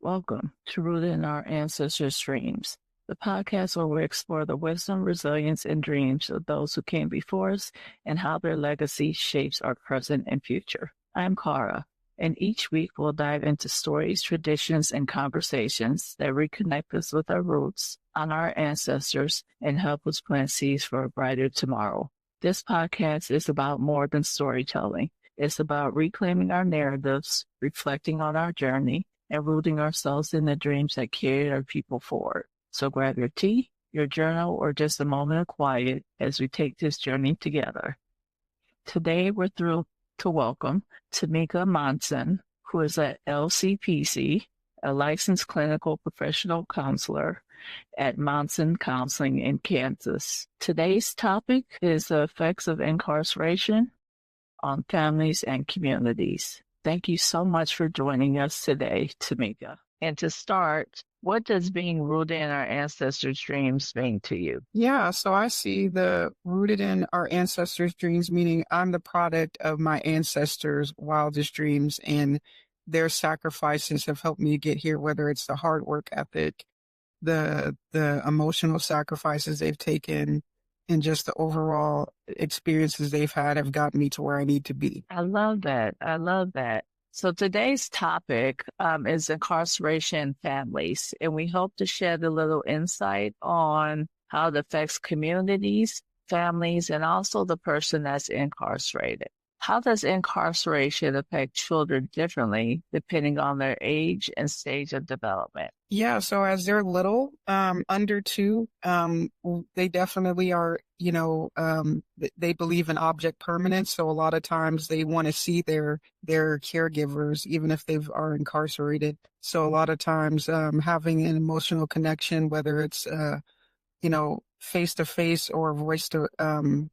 Welcome to Rooted in Our Ancestors' Dreams, the podcast where we explore the wisdom, resilience, and dreams of those who came before us and how their legacy shapes our present and future. I'm Cara, and each week we'll dive into stories, traditions, and conversations that reconnect us with our roots, honor our ancestors, and help us plant seeds for a brighter tomorrow. This podcast is about more than storytelling. It's about reclaiming our narratives, reflecting on our journey, and rooting ourselves in the dreams that carried our people forward. So grab your tea, your journal, or just a moment of quiet as we take this journey together. Today, we're thrilled to welcome Tamicka Monson, who is at LCPC, a licensed clinical professional counselor at Monson Counseling in Kansas. Today's topic is the effects of incarceration on families and communities. Thank you so much for joining us today, Tamicka. And to start, what does being rooted in our ancestors' dreams mean to you? Yeah, so I see the rooted in our ancestors' dreams, meaning I'm the product of my ancestors' wildest dreams, and their sacrifices have helped me get here, whether it's the hard work ethic, the emotional sacrifices they've taken, and just the overall experiences they've had have gotten me to where I need to be. I love that. I love that. So today's topic is incarceration families, and we hope to shed a little insight on how it affects communities, families, and also the person that's incarcerated. How does incarceration affect children differently depending on their age and stage of development? Yeah, so as they're little, under 2, they definitely are, they believe in object permanence. So a lot of times they want to see their caregivers, even if they are incarcerated. So a lot of times, having an emotional connection, whether it's, face to face or voice to, on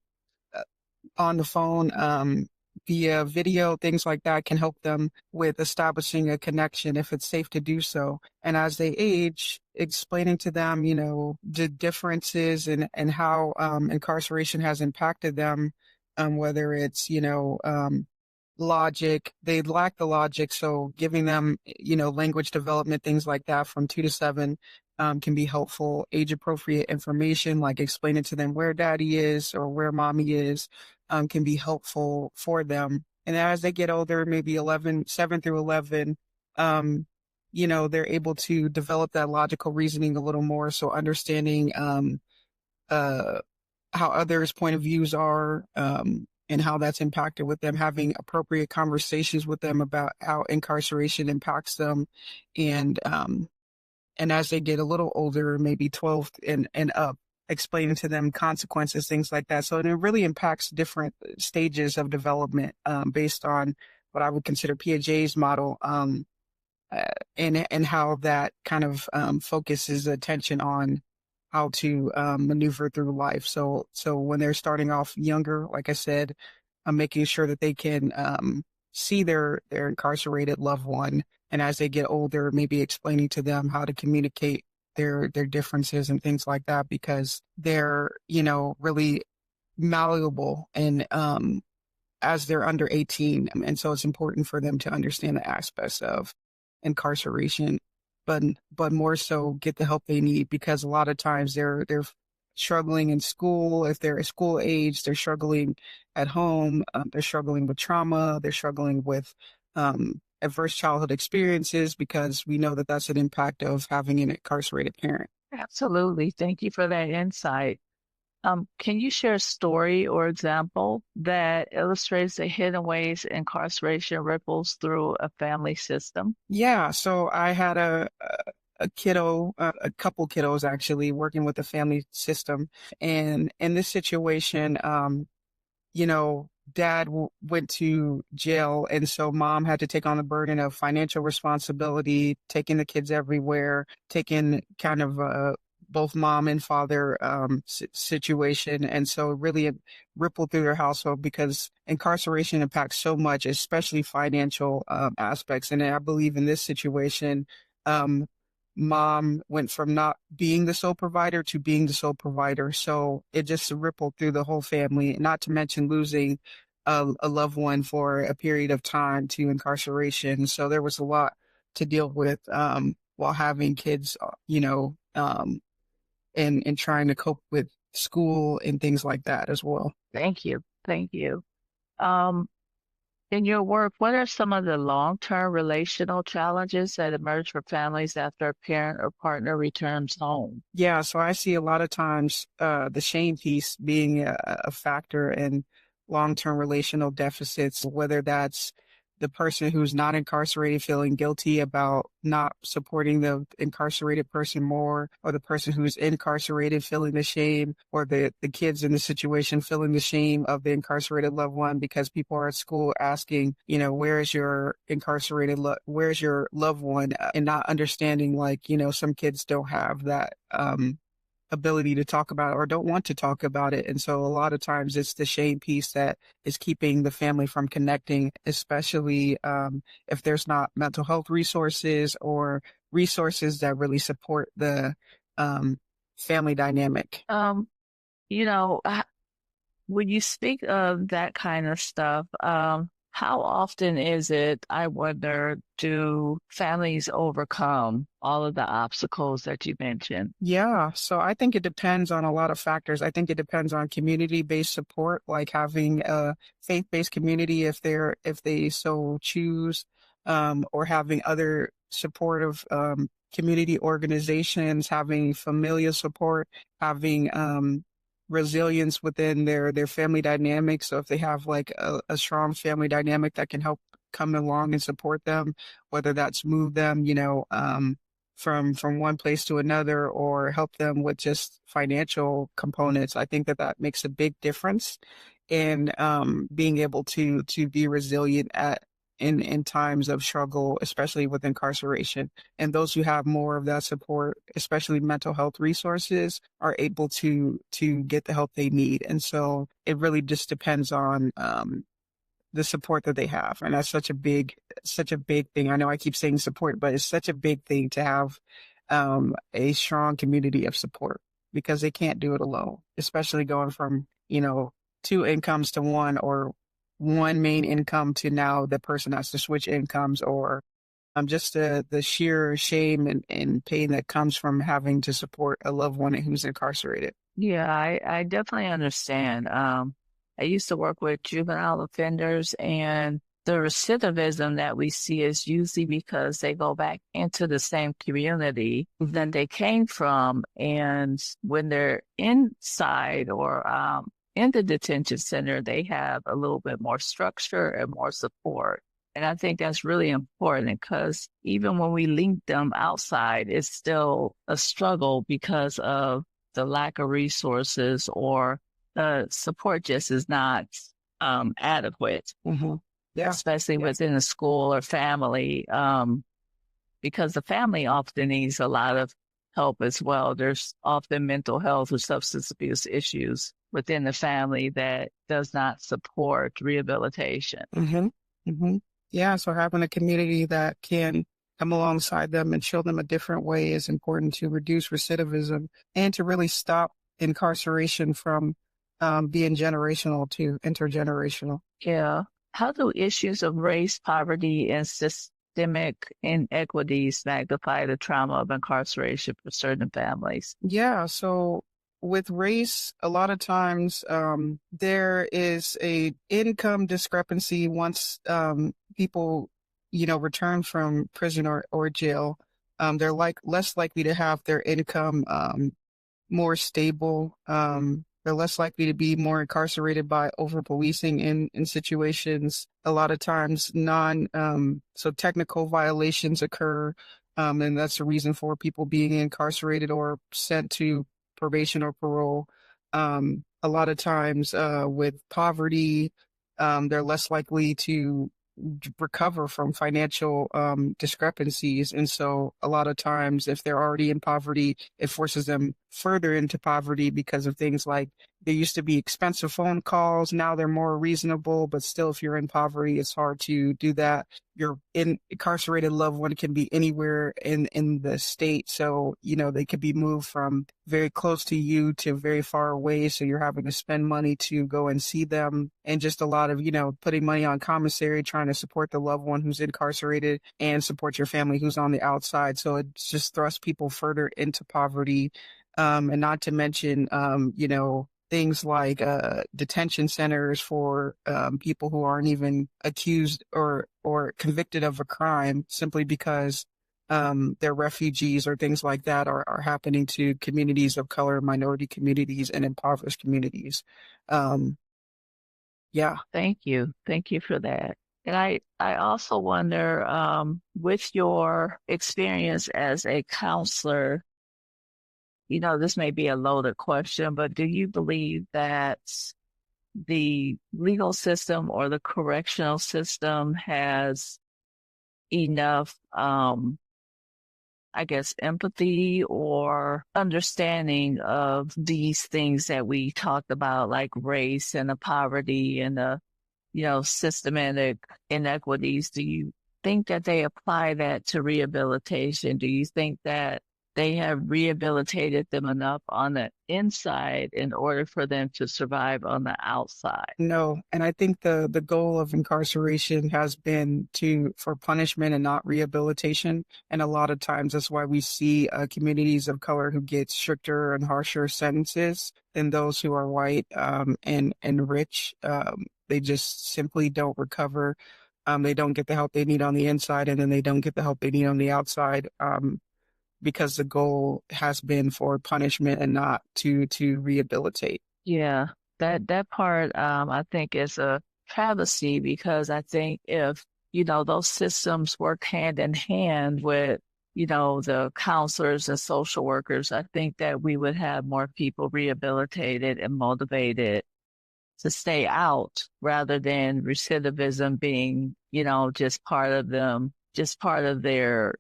the phone, via video, things like that can help them with establishing a connection if it's safe to do so. And as they age, explaining to them, the differences and how incarceration has impacted them, whether it's, logic, they lack the logic. So giving them, language development, things like that from 2 to 7 can be helpful. Age appropriate information, like explaining to them where daddy is or where mommy is, can be helpful for them. And as they get older, maybe 7 through 11, they're able to develop that logical reasoning a little more. So understanding, how others' point of views are, and how that's impacted with them, having appropriate conversations with them about how incarceration impacts them. And as they get a little older, maybe 12 and up, explaining to them consequences, things like that. So it really impacts different stages of development, based on what I would consider Piaget's model, and how that kind of focuses attention on how to maneuver through life. So when they're starting off younger, like I said, I'm making sure that they can see their incarcerated loved one, and as they get older, maybe explaining to them how to communicate their differences and things like that, because they're, really malleable and as they're under 18. And so it's important for them to understand the aspects of incarceration, but more so get the help they need, because a lot of times they're struggling in school. If they're at school age, they're struggling at home. They're struggling with trauma. They're struggling with adverse childhood experiences, because we know that that's an impact of having an incarcerated parent. Absolutely. Thank you for that insight. Can you share a story or example that illustrates the hidden ways incarceration ripples through a family system? Yeah, so I had a kiddo, a couple kiddos actually, working with the family system. And in this situation, dad went to jail, and so mom had to take on the burden of financial responsibility, taking the kids everywhere, taking kind of both mom and father situation. And so it really rippled through their household, because incarceration impacts so much, especially financial aspects. And I believe in this situation, mom went from not being the sole provider to being the sole provider. So it just rippled through the whole family, not to mention losing a loved one for a period of time to incarceration. So there was a lot to deal with while having kids, and trying to cope with school and things like that as well. Thank you. Thank you. Um, in your work, what are some of the long-term relational challenges that emerge for families after a parent or partner returns home? Yeah, so I see a lot of times the shame piece being a factor in long-term relational deficits, whether that's the person who's not incarcerated feeling guilty about not supporting the incarcerated person more, or the person who's incarcerated feeling the shame, or the kids in the situation feeling the shame of the incarcerated loved one because people are at school asking, where's your where's your loved one, and not understanding, like, some kids don't have that ability to talk about it or don't want to talk about it. And so a lot of times it's the shame piece that is keeping the family from connecting, especially if there's not mental health resources or resources that really support the um, family dynamic. You know, when you speak of that kind of stuff, how often is it, I wonder, do families overcome all of the obstacles that you mentioned? Yeah, so I think it depends on a lot of factors. I think it depends on community-based support, like having a faith-based community if they so choose, or having other supportive community organizations, having familial support, having resilience within their family dynamic. So if they have like a strong family dynamic that can help come along and support them, whether that's move them, from one place to another, or help them with just financial components. I think that makes a big difference in being able to be resilient in times of struggle, especially with incarceration. And those who have more of that support, especially mental health resources, are able to get the help they need. And so it really just depends on the support that they have. And that's such a big thing. I know I keep saying support, but it's such a big thing to have a strong community of support, because they can't do it alone, especially going from, two incomes to one, or one main income to now the person has to switch incomes, or just the sheer shame and pain that comes from having to support a loved one who's incarcerated. Yeah, I definitely understand. I used to work with juvenile offenders, and the recidivism that we see is usually because they go back into the same community that they came from. And when they're inside or in the detention center, they have a little bit more structure and more support. And I think that's really important because even when we link them outside, it's still a struggle because of the lack of resources, or the support just is not adequate, Hmm. Yeah. especially Yeah. within a school or family, because the family often needs a lot of help as well. There's often mental health or substance abuse issues within the family that does not support rehabilitation. Hmm. Hmm. Yeah. So having a community that can come alongside them and show them a different way is important to reduce recidivism and to really stop incarceration from being generational to intergenerational. Yeah. How do issues of race, poverty, and systemic inequities magnify the trauma of incarceration for certain families? Yeah, so with race, a lot of times there is a income discrepancy once people, return from prison or jail. They're less likely to have their income more stable. They're less likely to be more incarcerated by over policing in situations. A lot of times so technical violations occur. And that's the reason for people being incarcerated or sent to probation or parole. A lot of times, with poverty, they're less likely to recover from financial discrepancies. And so a lot of times, if they're already in poverty, it forces them further into poverty because of things like there used to be expensive phone calls. Now they're more reasonable, but still, if you're in poverty, it's hard to do that. Your incarcerated loved one can be anywhere in the state. So, they could be moved from very close to you to very far away. So you're having to spend money to go and see them. And just a lot of, putting money on commissary, trying to support the loved one who's incarcerated and support your family who's on the outside. So it just thrusts people further into poverty. And not to mention, things like detention centers for people who aren't even accused or convicted of a crime simply because they're refugees or things like that are happening to communities of color, minority communities, and impoverished communities. Yeah. Thank you. Thank you for that. And I also wonder, with your experience as a counselor, this may be a loaded question, but do you believe that the legal system or the correctional system has enough, I guess, empathy or understanding of these things that we talked about, like race and the poverty and the, systematic inequities? Do you think that they apply that to rehabilitation? Do you think that they have rehabilitated them enough on the inside in order for them to survive on the outside? No, and I think the goal of incarceration has been for punishment and not rehabilitation. And a lot of times that's why we see communities of color who get stricter and harsher sentences than those who are white and rich. They just simply don't recover. They don't get the help they need on the inside, and then they don't get the help they need on the outside. Because the goal has been for punishment and not to rehabilitate. Yeah, that part I think is a travesty, because I think if, those systems work hand in hand with, the counselors and social workers, I think that we would have more people rehabilitated and motivated to stay out rather than recidivism being, just part of them, just part of their,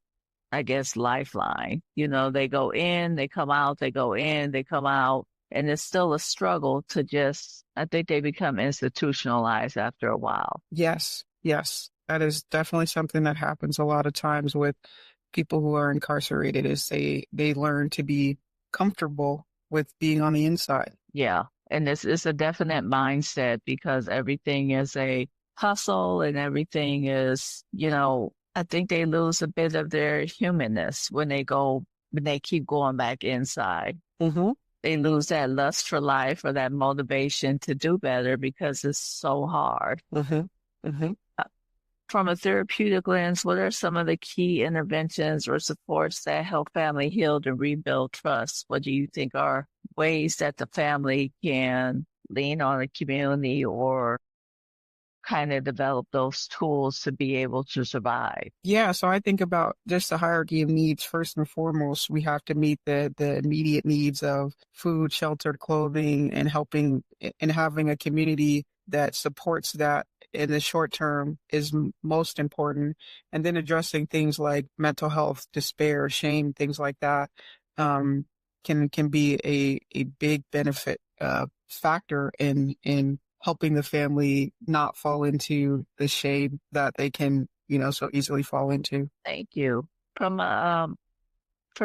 I guess, lifeline. They go in, they come out, they go in, they come out, and it's still a struggle to I think they become institutionalized after a while. Yes, yes. That is definitely something that happens a lot of times with people who are incarcerated is they learn to be comfortable with being on the inside. Yeah. And it's a definite mindset, because everything is a hustle and everything is, I think they lose a bit of their humanness when they keep going back inside. Mm-hmm. They lose that lust for life or that motivation to do better because it's so hard. Mm-hmm. Mm-hmm. From a therapeutic lens, what are some of the key interventions or supports that help family heal and rebuild trust? What do you think are ways that the family can lean on a community or kind of develop those tools to be able to survive? Yeah, so I think about just the hierarchy of needs. First and foremost, we have to meet the immediate needs of food, shelter, clothing, and helping and having a community that supports that in the short term is most important. And then addressing things like mental health, despair, shame, things like that, can be a big benefit factor in helping the family not fall into the shame that they can, so easily fall into. Thank you. From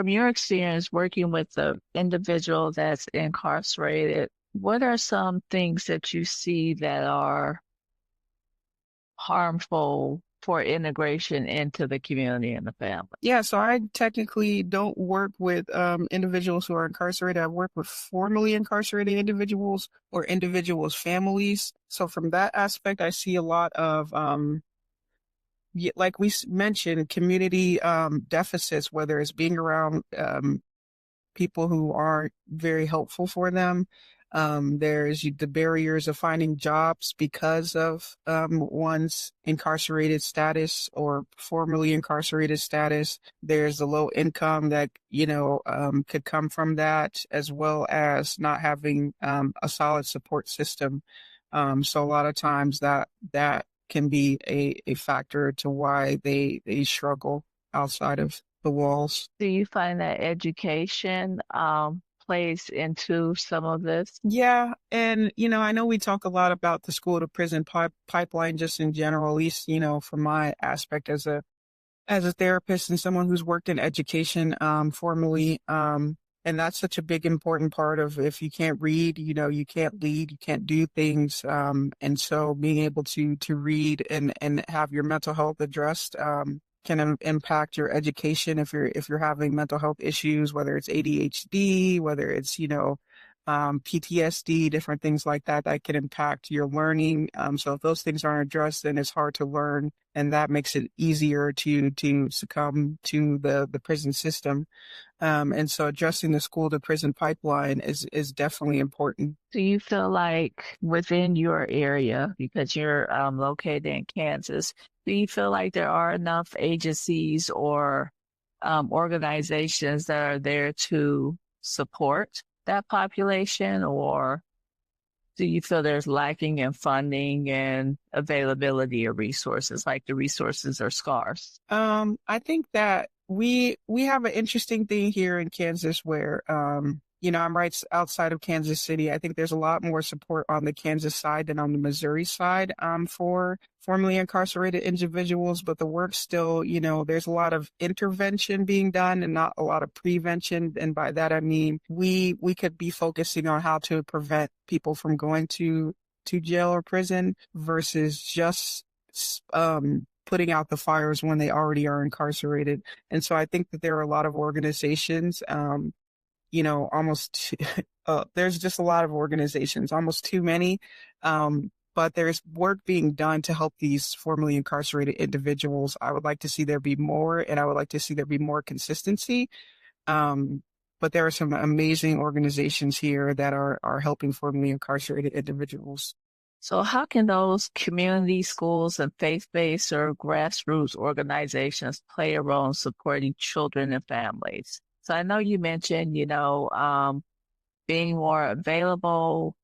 your experience working with the individual that's incarcerated, what are some things that you see that are harmful for integration into the community and the family? Yeah, so I technically don't work with individuals who are incarcerated. I work with formerly incarcerated individuals or individuals' families. So from that aspect, I see a lot of, like we mentioned, community deficits, whether it's being around people who aren't very helpful for them. There's the barriers of finding jobs because of one's incarcerated status or formerly incarcerated status. There's the low income that, could come from that, as well as not having a solid support system. So a lot of times that can be a factor to why they struggle outside of the walls. Do you find that education plays into some of this? Yeah, and I know we talk a lot about the school to prison pipeline just in general, at least, from my aspect as a therapist and someone who's worked in education formally. And that's such a big important part of if you can't read, you can't lead, you can't do things. And so being able to read and have your mental health addressed can impact your education if you're having mental health issues, whether it's ADHD, whether it's, PTSD, different things like that that can impact your learning. So if those things aren't addressed, then it's hard to learn, and that makes it easier to succumb to the prison system. And so addressing the school to prison pipeline is definitely important. Do you feel like within your area, because you're located in Kansas, do you feel like there are enough agencies or organizations that are there to support that population, or do you feel there's lacking in funding and availability of resources, like the resources are scarce? I think that we have an interesting thing here in Kansas where I'm right outside of Kansas City. I think there's a lot more support on the Kansas side than on the Missouri side for formerly incarcerated individuals, but the work still, there's a lot of intervention being done and not a lot of prevention. And by that I mean we could be focusing on how to prevent people from going to jail or prison versus just putting out the fires when they already are incarcerated. And so I think that there are a lot of organizations, almost, there's just a lot of organizations, almost too many. But there's work being done to help these formerly incarcerated individuals. I would like to see there be more, and I would like to see there be more consistency. But there are some amazing organizations here that are helping formerly incarcerated individuals. So how can those community schools and faith-based or grassroots organizations play a role in supporting children and families? So I know you mentioned, being more available,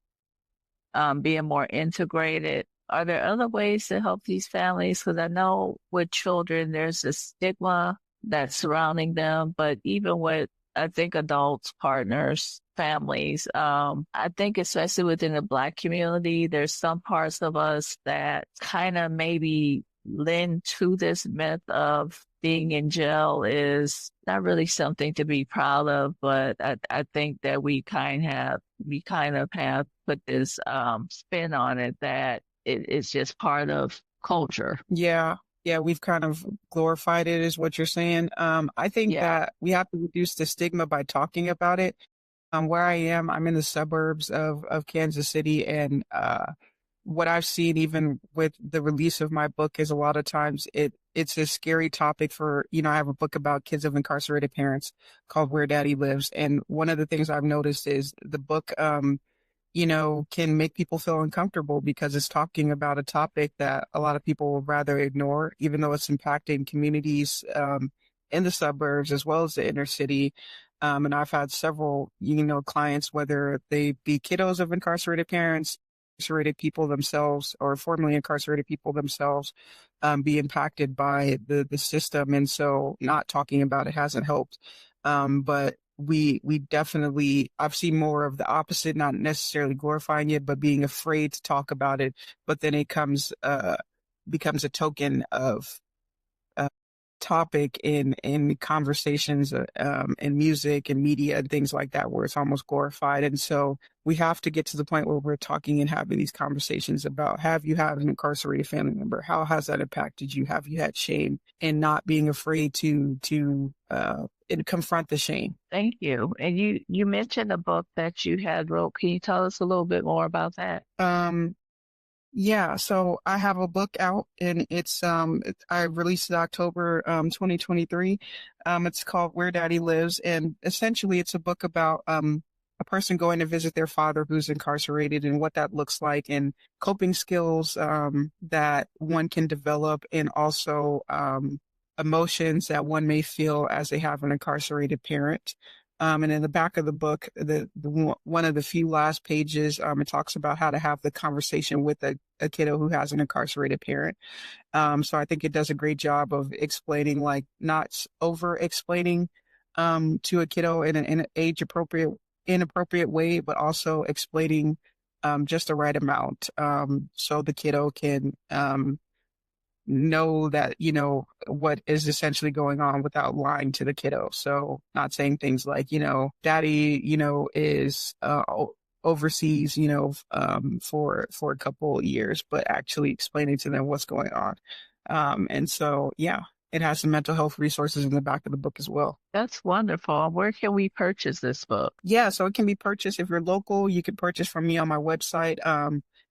being more integrated. Are there other ways to help these families? Because I know with children, there's a stigma that's surrounding them, but even with, I think, adults, partners, families, I think especially within the Black community, there's some parts of us that kind of maybe lend to this myth of being in jail is not really something to be proud of, but I think that we kind of have put this spin on it that it's just part of culture. Yeah. Yeah, we've kind of glorified it, is what you're saying. I think Yeah. that we have to reduce the stigma by talking about it. Where I am, I'm in the suburbs of Kansas City, and what I've seen, even with the release of my book, is a lot of times it's a scary topic for, I have a book about kids of incarcerated parents called Where Daddy Lives, and one of the things I've noticed is the book, can make people feel uncomfortable because it's talking about a topic that a lot of people would rather ignore, even though it's impacting communities in the suburbs as well as the inner city. And I've had several, clients, whether they be kiddos of incarcerated parents, incarcerated people themselves, or formerly incarcerated people themselves, be impacted by the system. And so not talking about it hasn't helped. But we definitely, I've seen more of the opposite, not necessarily glorifying it, but being afraid to talk about it. But then it becomes a token of topic in conversations, in music and media and things like that, where it's almost glorified. And so we have to get to the point where we're talking and having these conversations about, have you had an incarcerated family member? How has that impacted you? Have you had shame? And not being afraid to confront the shame. Thank you. And you mentioned a book that you had wrote. Can you tell us a little bit more about that? Yeah, so I have a book out, and I released it October 2023. It's called Where Daddy Lives, and essentially it's a book about a person going to visit their father who's incarcerated and what that looks like, and coping skills that one can develop, and also emotions that one may feel as they have an incarcerated parent. And in the back of the book, one of the few last pages, it talks about how to have the conversation with a kiddo who has an incarcerated parent. So I think it does a great job of explaining, like not over explaining to a kiddo in an age appropriate inappropriate way, but also explaining just the right amount so the kiddo can know that, what is essentially going on without lying to the kiddo. So not saying things like, daddy, is overseas, for a couple of years, but actually explaining to them what's going on. And so, yeah, it has some mental health resources in the back of the book as well. That's wonderful. Where can we purchase this book? Yeah, so it can be purchased if you're local. You can purchase from me on my website,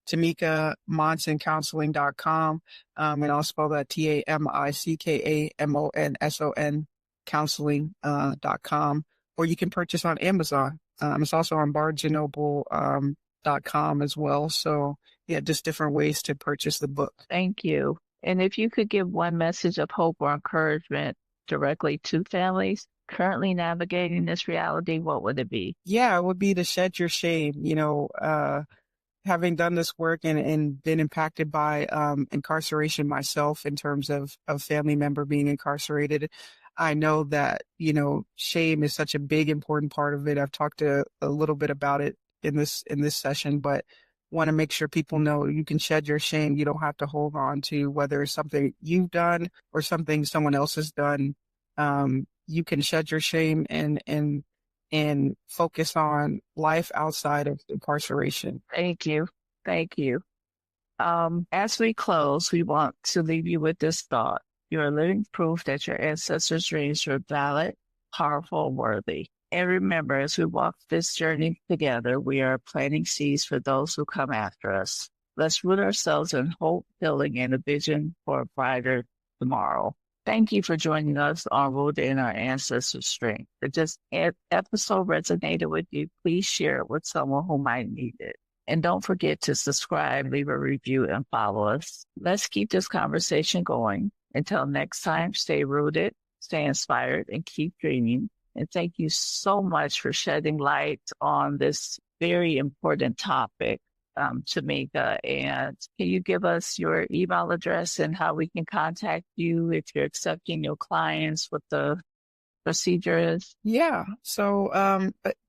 Tamicka Monson Counseling.com. And I'll spell that TAMICKAMONSON counseling.com. Or you can purchase on Amazon. It's also on BarnesandNoble.com as well. So yeah, just different ways to purchase the book. Thank you. And if you could give one message of hope or encouragement directly to families currently navigating this reality, what would it be? Yeah, it would be to shed your shame. Having done this work and been impacted by incarceration myself in terms of a family member being incarcerated, I know that, shame is such a big, important part of it. I've talked a little bit about it in this session, but want to make sure people know you can shed your shame. You don't have to hold on to whether it's something you've done or something someone else has done. You can shed your shame and focus on life outside of incarceration. Thank you. Thank you. As we close, we want to leave you with this thought. You are living proof that your ancestors' dreams were valid, powerful, worthy. And remember, as we walk this journey together, we are planting seeds for those who come after us. Let's root ourselves in hope, healing, and a vision for a brighter tomorrow. Thank you for joining us on Rooted in Our Ancestors' Strength. If this episode resonated with you, please share it with someone who might need it. And don't forget to subscribe, leave a review, and follow us. Let's keep this conversation going. Until next time, stay rooted, stay inspired, and keep dreaming. And thank you so much for shedding light on this very important topic, Tamicka. And can you give us your email address and how we can contact you if you're accepting your clients, what the procedure is? Yeah. So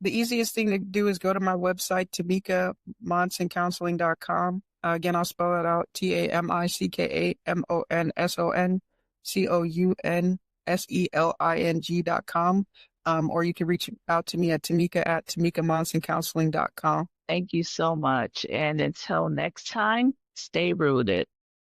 the easiest thing to do is go to my website, TamickaMonsonCounseling.com. Again, I'll spell it out, TamickaMonsonCounseling.com. Or you can reach out to me at Tamicka@TamickaMonsonCounseling.com. Thank you so much. And until next time, stay rooted.